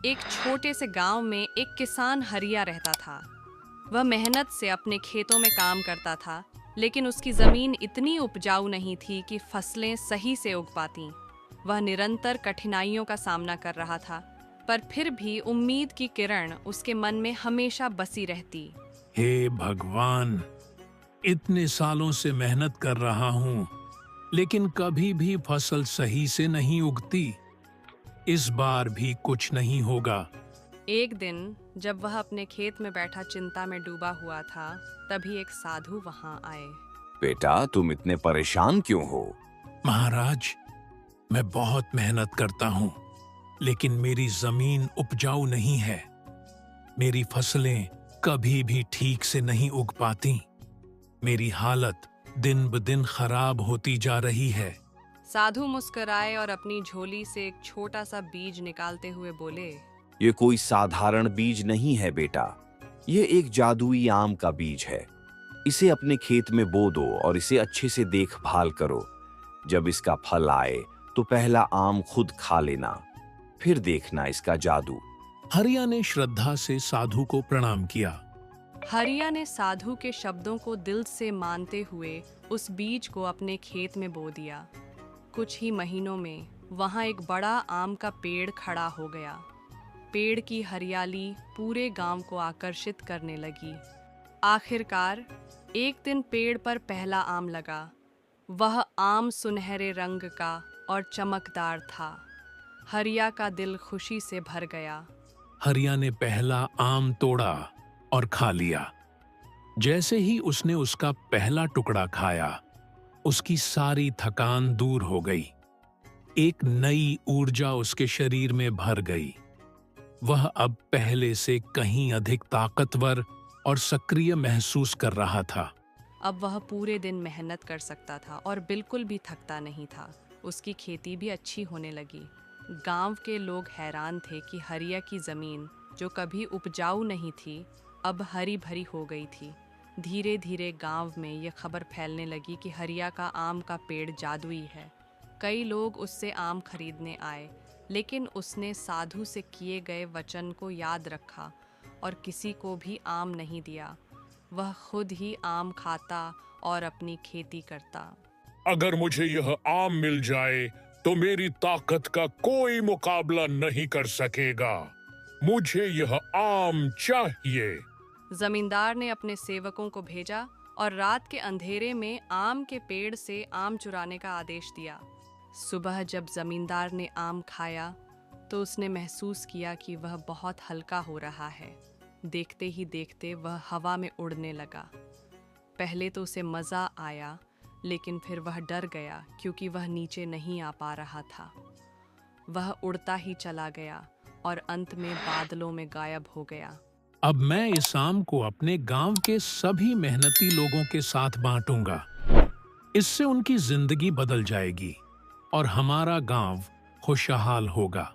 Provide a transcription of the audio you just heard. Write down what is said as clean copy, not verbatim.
एक छोटे से गांव में एक किसान हरिया रहता था। वह मेहनत से अपने खेतों में काम करता था, लेकिन उसकी जमीन इतनी उपजाऊ नहीं थी कि फसलें सही से उग पातीं। वह निरंतर कठिनाइयों का सामना कर रहा था, पर फिर भी उम्मीद की किरण उसके मन में हमेशा बसी रहती। हे भगवान, इतने सालों से मेहनत कर रहा हूँ, लेकिन कभी भी फसल सही से नहीं उगती। इस बार भी कुछ नहीं होगा। एक दिन जब वह अपने खेत में बैठा चिंता में डूबा हुआ था, तभी एक साधु वहां आए। बेटा, तुम इतने परेशान क्यों हो? महाराज, मैं बहुत मेहनत करता हूँ, लेकिन मेरी जमीन उपजाऊ नहीं है। मेरी फसलें कभी भी ठीक से नहीं उग पाती। मेरी हालत दिन ब दिन खराब होती जा रही है। साधु मुस्कुराए और अपनी झोली से एक छोटा सा बीज निकालते हुए बोले, ये कोई साधारण बीज नहीं है बेटा, ये एक जादुई आम का बीज है। इसे अपने खेत में बो दो और इसे अच्छे से देखभाल करो। जब इसका फल आए तो पहला आम खुद खा लेना, फिर देखना इसका जादू। हरिया ने श्रद्धा से साधु को प्रणाम किया। हरिया ने साधु के शब्दों को दिल से मानते हुए उस बीज को अपने खेत में बो दिया। कुछ ही महीनों में वहां एक बड़ा आम का पेड़ खड़ा हो गया। पेड़ की हरियाली पूरे गांव को आकर्षित करने लगी। आखिरकार एक दिन पेड़ पर पहला आम लगा। वह आम सुनहरे रंग का और चमकदार था। हरिया का दिल खुशी से भर गया। हरिया ने पहला आम तोड़ा और खा लिया। जैसे ही उसने उसका पहला टुकड़ा खाया, उसकी सारी थकान दूर हो गई। एक नई ऊर्जा उसके शरीर में भर गई। वह अब पहले से कहीं अधिक ताकतवर और सक्रिय महसूस कर रहा था। अब वह पूरे दिन मेहनत कर सकता था और बिल्कुल भी थकता नहीं था। उसकी खेती भी अच्छी होने लगी। गांव के लोग हैरान थे कि हरिया की जमीन, जो कभी उपजाऊ नहीं थी, अब हरी भरी हो गई थी। धीरे धीरे गांव में यह खबर फैलने लगी कि हरिया का आम का पेड़ जादुई है। कई लोग उससे आम खरीदने आए, लेकिन उसने साधु से किए गए वचन को याद रखा और किसी को भी आम नहीं दिया। वह खुद ही आम खाता और अपनी खेती करता। अगर मुझे यह आम मिल जाए तो मेरी ताकत का कोई मुकाबला नहीं कर सकेगा। मुझे यह आम चाहिए। जमींदार ने अपने सेवकों को भेजा और रात के अंधेरे में आम के पेड़ से आम चुराने का आदेश दिया। सुबह जब जमींदार ने आम खाया तो उसने महसूस किया कि वह बहुत हल्का हो रहा है। देखते ही देखते वह हवा में उड़ने लगा। पहले तो उसे मज़ा आया, लेकिन फिर वह डर गया क्योंकि वह नीचे नहीं आ पा रहा था। वह उड़ता ही चला गया और अंत में बादलों में गायब हो गया। अब मैं इस आम को अपने गांव के सभी मेहनती लोगों के साथ बांटूंगा। इससे उनकी जिंदगी बदल जाएगी और हमारा गांव खुशहाल होगा।